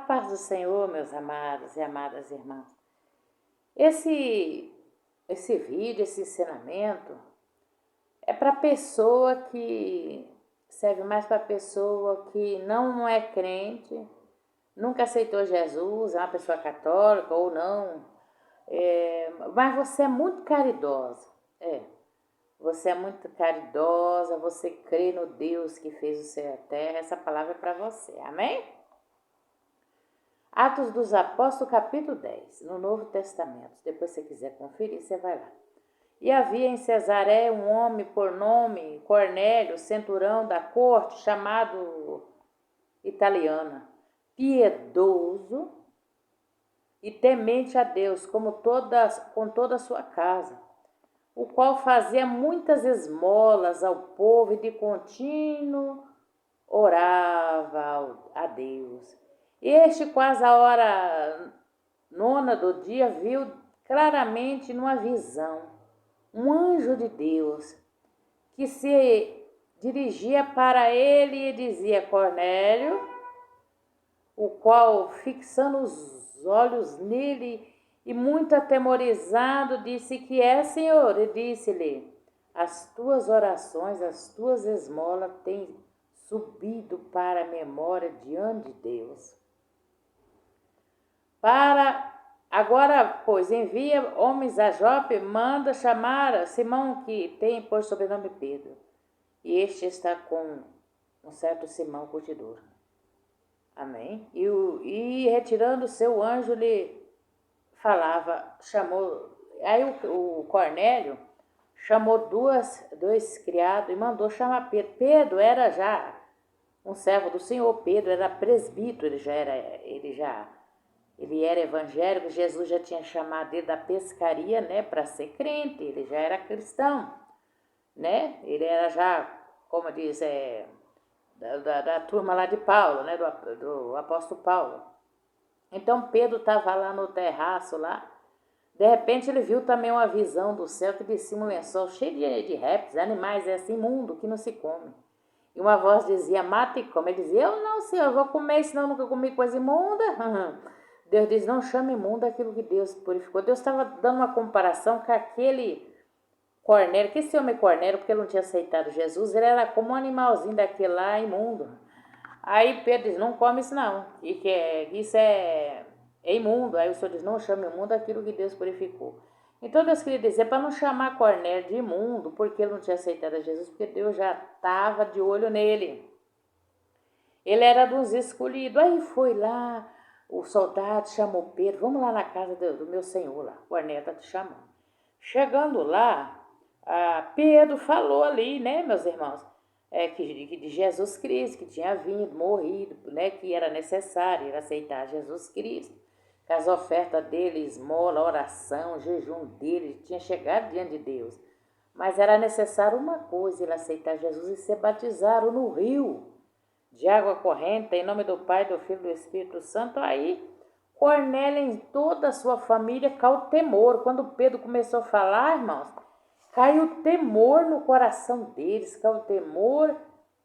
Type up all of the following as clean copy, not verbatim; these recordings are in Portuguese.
paz do Senhor, meus amados e amadas irmãs. Esse vídeo, esse ensinamento é para pessoa que serve mais para pessoa que não é crente, nunca aceitou Jesus, é uma pessoa católica ou não, mas você é muito caridosa, você é muito caridosa, você crê no Deus que fez o céu e a terra, essa palavra é para você, amém? Atos dos Apóstolos, capítulo 10, no Novo Testamento. Depois, se você quiser conferir, você vai lá. E havia em Cesareia um homem por nome Cornélio, centurão da corte, chamado italiana, piedoso e temente a Deus, com toda a sua casa, o qual fazia muitas esmolas ao povo e de contínuo orava a Deus. Este, quase a hora nona do dia, viu claramente numa visão um anjo de Deus que se dirigia para ele e dizia: Cornélio, o qual, fixando os olhos nele e muito atemorizado, disse: que é, Senhor? E disse-lhe: as tuas orações, as tuas esmolas têm subido para a memória diante de Deus. Agora, pois, envia homens a Jope, manda chamar Simão, que tem por sobrenome Pedro. E este está com um certo Simão curtidor. Amém? E retirando seu anjo, lhe falava, chamou. Aí o Cornélio chamou dois criados e mandou chamar Pedro. Pedro era já um servo do Senhor. Pedro era presbítero, ele era evangélico. Jesus já tinha chamado ele da pescaria, né, para ser crente. Ele já era cristão, né? Ele era já, como diz, da turma lá de Paulo, né, do apóstolo Paulo. Então Pedro estava lá no terraço lá. De repente ele viu também uma visão do céu que descia um lençol cheio de répteis, animais assim, imundo, que não se come. E uma voz dizia: mata e come. Ele dizia: eu não, Senhor, eu vou comer, senão eu nunca comi coisa imunda. Deus diz: não chame imundo aquilo que Deus purificou. Deus estava dando uma comparação com aquele Cornélio, que esse homem Cornélio, porque ele não tinha aceitado Jesus, ele era como um animalzinho daquele lá, imundo. Aí Pedro diz: não come isso não, isso é imundo. Aí o Senhor diz: não chame imundo aquilo que Deus purificou. Então Deus queria dizer para não chamar Cornélio de imundo, porque ele não tinha aceitado Jesus, porque Deus já estava de olho nele. Ele era dos escolhidos. Aí foi lá, o soldado chamou Pedro: vamos lá na casa do meu senhor lá, Cornélio está te chamando. Chegando lá, Pedro falou ali, né, meus irmãos, que de Jesus Cristo, que tinha vindo, morrido, né, que era necessário ele aceitar Jesus Cristo, que as ofertas dele, esmola, oração, jejum dele, tinha chegado diante de Deus. Mas era necessário uma coisa, ele aceitar Jesus e ser batizado no rio de água corrente, em nome do Pai, do Filho e do Espírito Santo. Aí Cornélio, em toda a sua família, caiu temor. Quando Pedro começou a falar, irmãos, caiu temor no coração deles, caiu temor.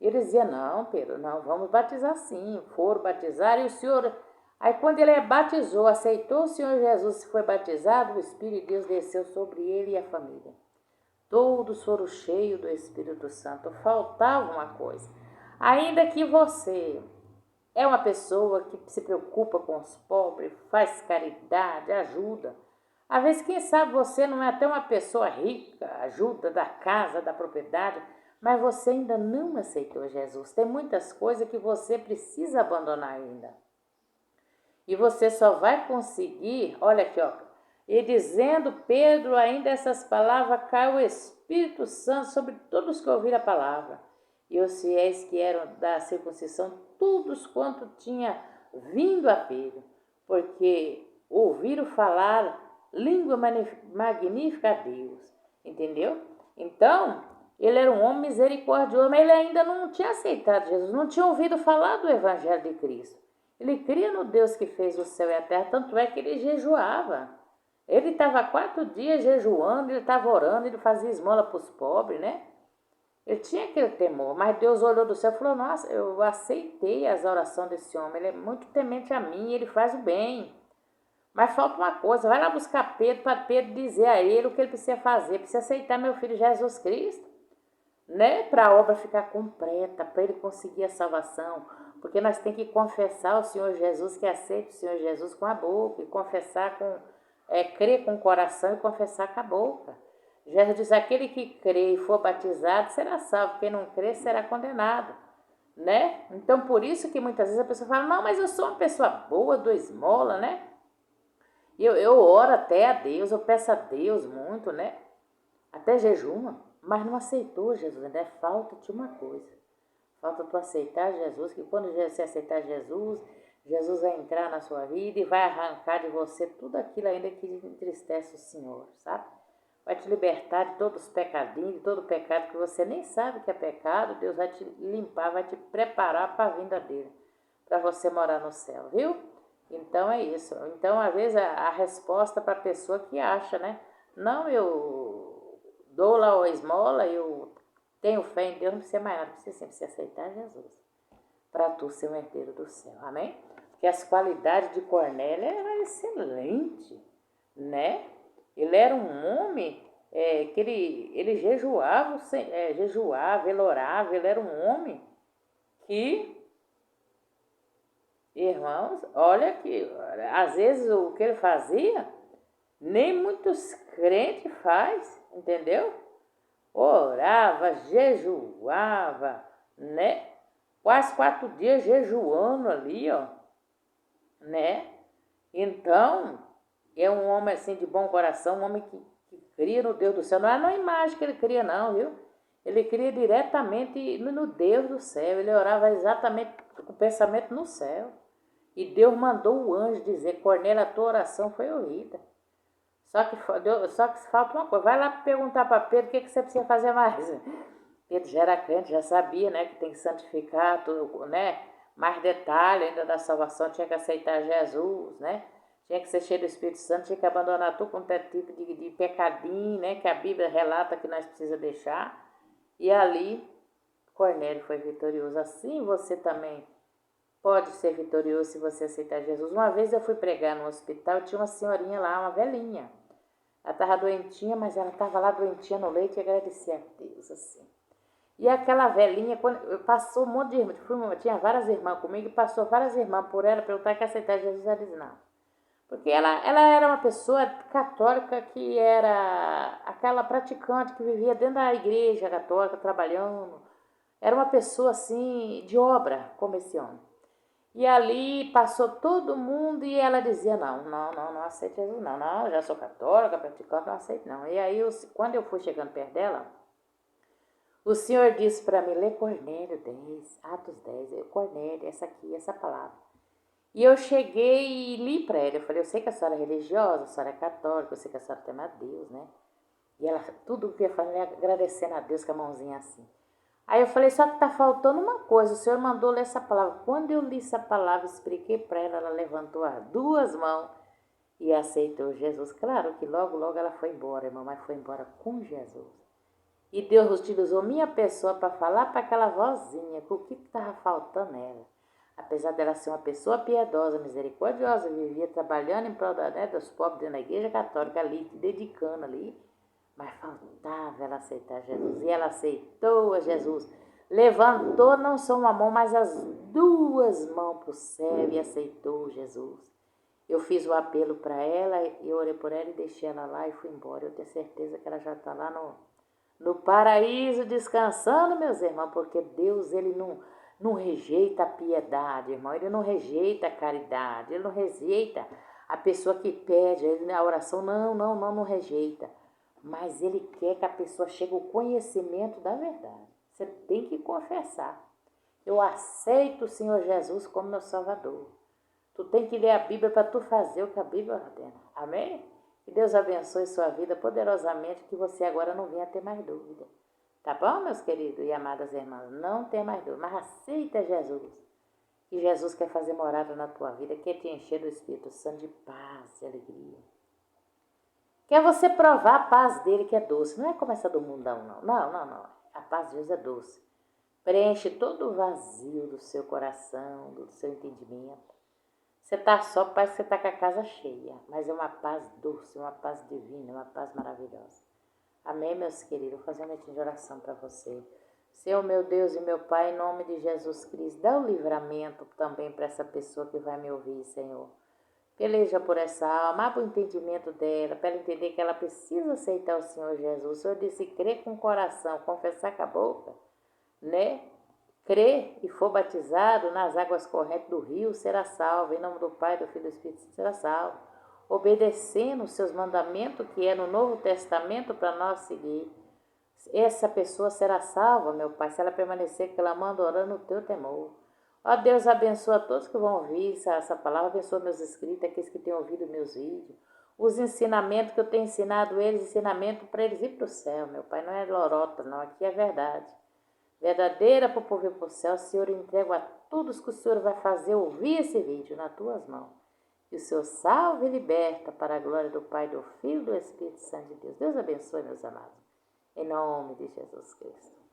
Eles diziam: não, Pedro, não, vamos batizar sim. Foram batizar e o Senhor... Aí quando ele batizou, aceitou o Senhor Jesus e foi batizado, o Espírito de Deus desceu sobre ele e a família. Todos foram cheios do Espírito Santo. Faltava uma coisa. Ainda que você é uma pessoa que se preocupa com os pobres, faz caridade, ajuda. Às vezes, quem sabe você não é até uma pessoa rica, ajuda da casa, da propriedade, mas você ainda não aceitou Jesus. Tem muitas coisas que você precisa abandonar ainda. E você só vai conseguir, olha aqui, ó. E dizendo Pedro ainda essas palavras, caiu o Espírito Santo sobre todos que ouviram a palavra. E os fiéis que eram da circuncisão, todos quanto tinha vindo a Pedro, porque ouviram falar língua magnífica a Deus. Entendeu? Então, ele era um homem misericordioso, mas ele ainda não tinha aceitado Jesus, não tinha ouvido falar do Evangelho de Cristo. Ele cria no Deus que fez o céu e a terra, tanto é que ele jejuava. Ele estava 4 dias jejuando, ele estava orando, ele fazia esmola para os pobres, né? Ele tinha aquele temor, mas Deus olhou do céu e falou, nossa, eu aceitei as orações desse homem, ele é muito temente a mim, ele faz o bem. Mas falta uma coisa, vai lá buscar Pedro, para Pedro dizer a ele o que ele precisa fazer, precisa aceitar meu filho Jesus Cristo, né? Para a obra ficar completa, para ele conseguir a salvação. Porque nós temos que confessar o Senhor Jesus, que aceita o Senhor Jesus com a boca, e confessar crer com o coração e confessar com a boca. Jesus diz, aquele que crê e for batizado será salvo, quem não crê será condenado, né? Então por isso que muitas vezes a pessoa fala, não, mas eu sou uma pessoa boa, dou esmola, né? Eu oro até a Deus, eu peço a Deus muito, né? Até jejuma, mas não aceitou Jesus, ainda falta de uma coisa. Falta tu aceitar Jesus, que quando você aceitar Jesus, Jesus vai entrar na sua vida e vai arrancar de você tudo aquilo ainda que entristece o Senhor, sabe? Vai te libertar de todos os pecadinhos, de todo pecado que você nem sabe que é pecado. Deus vai te limpar, vai te preparar para a vinda dele, para você morar no céu, viu? Então é isso. Então, às vezes, a resposta para a pessoa que acha, né? Não, eu dou lá a esmola, eu tenho fé em Deus, não precisa mais nada, precisa sempre se aceitar Jesus, para tu ser um herdeiro do céu, amém? Porque as qualidades de Cornélio eram excelentes, né? Ele era um homem que ele jejuava, jejuava, ele orava, ele era um homem que, irmãos, olha que às vezes o que ele fazia, nem muitos crentes faz, entendeu? Orava, jejuava, né? Quase 4 dias jejuando ali, ó, né? Então, é um homem assim de bom coração, um homem que cria no Deus do céu. Não é na imagem que ele cria, não, viu? Ele cria diretamente no Deus do céu. Ele orava exatamente com o pensamento no céu. E Deus mandou o anjo dizer, Cornélio, a tua oração foi ouvida. Só que falta uma coisa. Vai lá perguntar para Pedro o que você precisa fazer mais. Pedro já era crente, já sabia, né, que tem que santificar, tudo, né? Mais detalhe ainda da salvação, tinha que aceitar Jesus, né? Tinha que ser cheio do Espírito Santo, tinha que abandonar tudo quanto é tipo de pecadinho, né? Que a Bíblia relata que nós precisamos deixar. E ali, Cornélio foi vitorioso. Assim você também pode ser vitorioso se você aceitar Jesus. Uma vez eu fui pregar no hospital, tinha uma senhorinha lá, uma velhinha. Ela estava doentinha, mas ela estava lá doentinha no leite e agradecia a Deus, assim. E aquela velhinha, quando passou um monte de irmãs, tinha várias irmãs comigo, e passou várias irmãs por ela, perguntar que aceitar Jesus, ela disse não. Porque ela era uma pessoa católica que era aquela praticante que vivia dentro da igreja católica, trabalhando. Era uma pessoa assim, de obra, como esse homem. E ali passou todo mundo e ela dizia, não aceito Jesus, não, já sou católica, praticante, não aceito não. E aí, quando eu fui chegando perto dela, o Senhor disse para mim, lê Cornélio 10, Atos 10, Cornélio, essa aqui, essa palavra. E eu cheguei e li para ela, eu falei, eu sei que a senhora é religiosa, a senhora é católica, eu sei que a senhora teme a Deus, né? E ela, tudo que ia fazer, agradecendo a Deus com a mãozinha assim. Aí eu falei, só que tá faltando uma coisa, o Senhor mandou ler essa palavra. Quando eu li essa palavra, expliquei para ela, ela levantou as 2 mãos e aceitou Jesus. Claro que logo, logo ela foi embora, irmão, mas foi embora com Jesus. E Deus utilizou minha pessoa para falar para aquela vozinha o que estava faltando nela. Apesar dela ser uma pessoa piedosa, misericordiosa, vivia trabalhando em prol dos pobres dentro da igreja católica ali, dedicando ali, mas faltava ela aceitar Jesus. E ela aceitou a Jesus. Levantou não só uma mão, mas as 2 mãos para o céu e aceitou Jesus. Eu fiz o apelo para ela, eu orei por ela e deixei ela lá e fui embora. Eu tenho certeza que ela já está lá no paraíso descansando, meus irmãos, porque Deus, ele não rejeita a piedade, irmão. Ele não rejeita a caridade, ele não rejeita a pessoa que pede, a oração, não rejeita. Mas ele quer que a pessoa chegue ao conhecimento da verdade. Você tem que confessar. Eu aceito o Senhor Jesus como meu Salvador. Tu tem que ler a Bíblia para tu fazer o que a Bíblia ordena. Amém? Que Deus abençoe sua vida poderosamente, que você agora não venha ter mais dúvida. Tá bom, meus queridos e amadas irmãs? Não tem mais dúvida, mas aceita Jesus. Que Jesus quer fazer morada na tua vida, quer te encher do Espírito Santo de paz e alegria. Quer você provar a paz dele que é doce. Não é como essa do mundão, não. Não. A paz de Deus é doce. Preenche todo o vazio do seu coração, do seu entendimento. Você está só, parece que você está com a casa cheia, mas é uma paz doce, uma paz divina, uma paz maravilhosa. Amém, meus queridos? Vou fazer uma de oração para você. Senhor, meu Deus e meu Pai, em nome de Jesus Cristo, dá o livramento também para essa pessoa que vai me ouvir, Senhor. Peleja por essa alma, abra o entendimento dela, para ela entender que ela precisa aceitar o Senhor Jesus. O Senhor disse, crer com o coração, confessar com a boca, né? Crer e for batizado nas águas correntes do rio, será salvo. Em nome do Pai, do Filho e do Espírito Santo, será salvo. Obedecendo os seus mandamentos, que é no Novo Testamento, para nós seguir. Essa pessoa será salva, meu Pai, se ela permanecer clamando, orando no teu temor. Ó Deus, abençoa todos que vão ouvir essa palavra, abençoa meus inscritos, aqueles que têm ouvido meus vídeos. Os ensinamentos que eu tenho ensinado eles, ensinamento para eles ir para o céu, meu Pai, não é lorota não, aqui é verdade. Verdadeira para o povo ir para o céu, Senhor, eu entrego a todos que o Senhor vai fazer ouvir esse vídeo nas tuas mãos. Que o Senhor salve e liberta para a glória do Pai, do Filho e do Espírito Santo de Deus. Deus abençoe, meus amados. Em nome de Jesus Cristo.